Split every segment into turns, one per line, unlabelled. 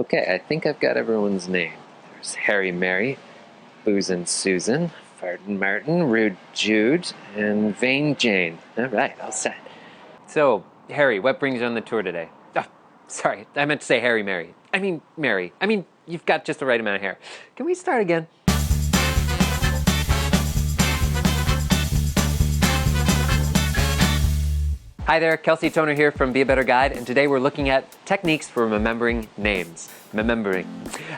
Okay, I think I've got everyone's name. There's Harry Mary, Boozin' Susan, Fartin Martin, Rude Jude, and Vain Jane. All right, all set.
So, Harry, what brings you on the tour today? Oh, sorry, I meant to say Harry Mary. I mean, Mary. You've got just the right amount of hair. Can we start again? Hi there, Kelsey Toner here from Be a Better Guide, and today we're looking at techniques for remembering names. Remembering.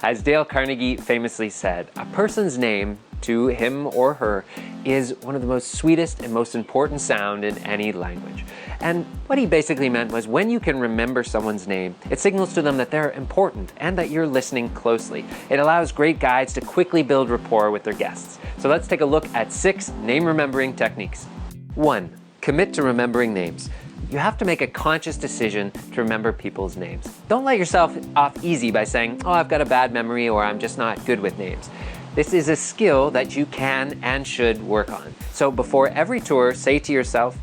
As Dale Carnegie famously said, a person's name, to him or her, is one of the most sweetest and most important sound in any language. And what he basically meant was when you can remember someone's name, it signals to them that they're important and that you're listening closely. It allows great guides to quickly build rapport with their guests. So let's take a look at 6 name remembering techniques. 1. Commit to remembering names. You have to make a conscious decision to remember people's names. Don't let yourself off easy by saying, oh, I've got a bad memory or I'm just not good with names. This is a skill that you can and should work on. So before every tour, say to yourself,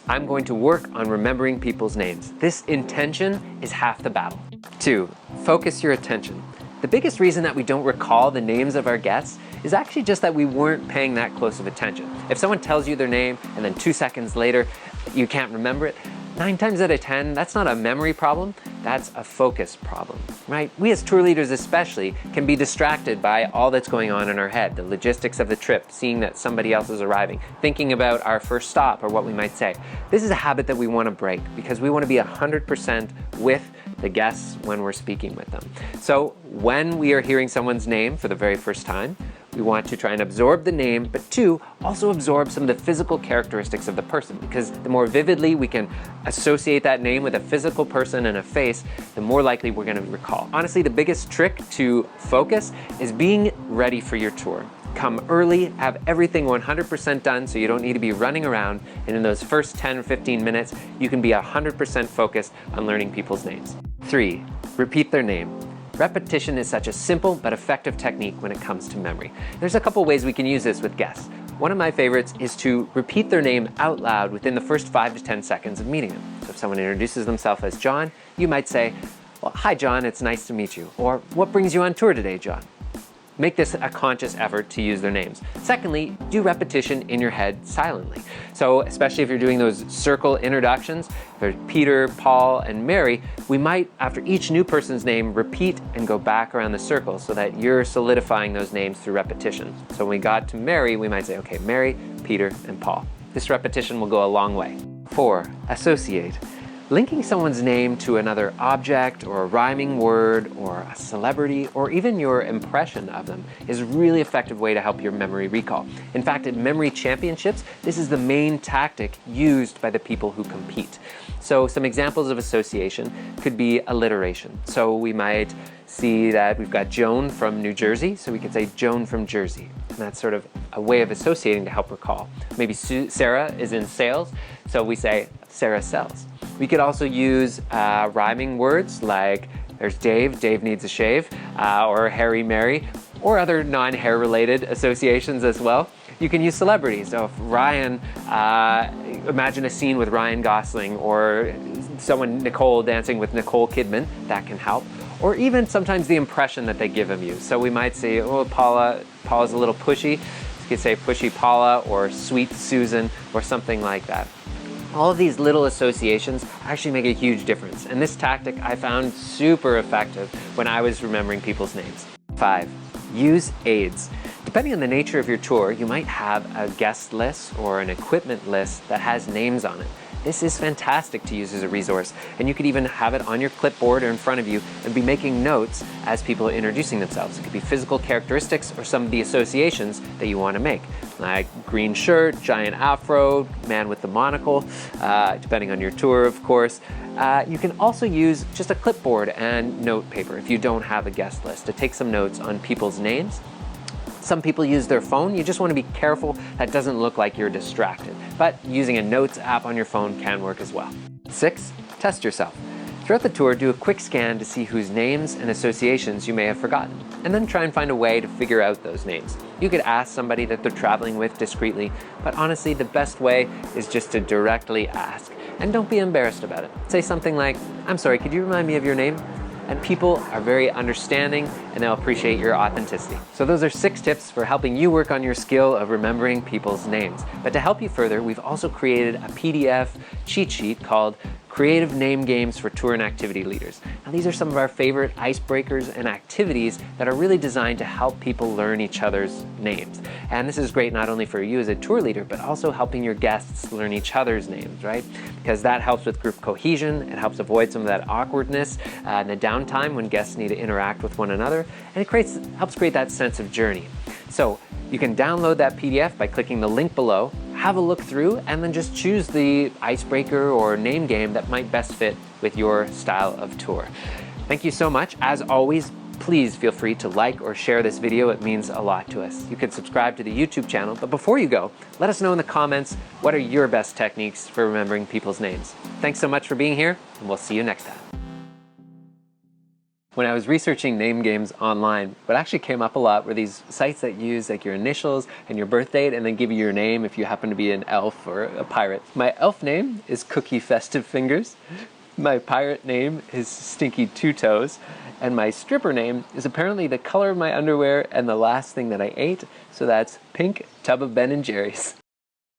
I'm going to work on remembering people's names. This intention is half the battle. 2. Focus your attention. The biggest reason that we don't recall the names of our guests is actually just that we weren't paying that close of attention. If someone tells you their name and then 2 seconds later you can't remember it, 9 times out of 10, that's not a memory problem, that's a focus problem, right? We as tour leaders especially can be distracted by all that's going on in our head, the logistics of the trip, seeing that somebody else is arriving, thinking about our first stop or what we might say. This is a habit that we want to break because we want to be 100% with the guests when we're speaking with them. So when we are hearing someone's name for the very first time, we want to try and absorb the name, but 2, also absorb some of the physical characteristics of the person, because the more vividly we can associate that name with a physical person and a face, the more likely we're going to recall. Honestly, the biggest trick to focus is being ready for your tour. Come early, have everything 100% done so you don't need to be running around, and in those first 10 or 15 minutes, you can be 100% focused on learning people's names. 3, repeat their name. Repetition is such a simple but effective technique when it comes to memory. There's a couple ways we can use this with guests. One of my favorites is to repeat their name out loud within the first 5 to 10 seconds of meeting them. So if someone introduces themselves as John, you might say, well, hi John, it's nice to meet you. Or, what brings you on tour today, John? Make this a conscious effort to use their names. Secondly, do repetition in your head silently. So especially if you're doing those circle introductions, for Peter, Paul, and Mary, we might, after each new person's name, repeat and go back around the circle so that you're solidifying those names through repetition. So when we got to Mary, we might say, okay, Mary, Peter, and Paul. This repetition will go a long way. 4, associate. Linking someone's name to another object or a rhyming word or a celebrity or even your impression of them is a really effective way to help your memory recall. In fact, at memory championships, this is the main tactic used by the people who compete. So some examples of association could be alliteration. So we might see that we've got Joan from New Jersey, so we could say Joan from Jersey. And that's sort of a way of associating to help recall. Maybe Sarah is in sales, so we say Sarah sells. We could also use rhyming words like there's Dave, Dave needs a shave, or Harry Mary, or other non-hair related associations as well. You can use celebrities. So if Ryan, imagine a scene with Ryan Gosling or Nicole dancing with Nicole Kidman, that can help. Or even sometimes the impression that they give of you. So we might say, oh, Paula's a little pushy. You could say pushy Paula or sweet Susan or something like that. All of these little associations actually make a huge difference, and this tactic I found super effective when I was remembering people's names. 5, use aids. Depending on the nature of your tour, you might have a guest list or an equipment list that has names on it. This is fantastic to use as a resource, and you could even have it on your clipboard or in front of you and be making notes as people are introducing themselves. It could be physical characteristics or some of the associations that you want to make, like green shirt, giant afro, man with the monocle, depending on your tour, of course. You can also use just a clipboard and note paper if you don't have a guest list to take some notes on people's names. Some people use their phone. You just want to be careful that doesn't look like you're distracted. But using a notes app on your phone can work as well. 6, test yourself. Throughout the tour, do a quick scan to see whose names and associations you may have forgotten, and then try and find a way to figure out those names. You could ask somebody that they're traveling with discreetly, but honestly, the best way is just to directly ask. And don't be embarrassed about it. Say something like, I'm sorry, could you remind me of your name? and people are very understanding and they'll appreciate your authenticity. So those are 6 tips for helping you work on your skill of remembering people's names. But to help you further, we've also created a PDF cheat sheet called Creative Name Games for Tour and Activity Leaders. Now these are some of our favorite icebreakers and activities that are really designed to help people learn each other's names. And this is great not only for you as a tour leader, but also helping your guests learn each other's names, right? Because that helps with group cohesion, it helps avoid some of that awkwardness and the downtime when guests need to interact with one another, and it helps create that sense of journey. So you can download that PDF by clicking the link below, have a look through, and then just choose the icebreaker or name game that might best fit with your style of tour. Thank you so much. As always, please feel free to like or share this video. It means a lot to us. You can subscribe to the YouTube channel, but before you go, let us know in the comments what are your best techniques for remembering people's names. Thanks so much for being here, and we'll see you next time. When I was researching name games online, what actually came up a lot were these sites that use like your initials and your birth date and then give you your name if you happen to be an elf or a pirate. My elf name is Cookie Festive Fingers. My pirate name is Stinky Two Toes. And my stripper name is apparently the color of my underwear and the last thing that I ate, so that's Pink Tub of Ben & Jerry's.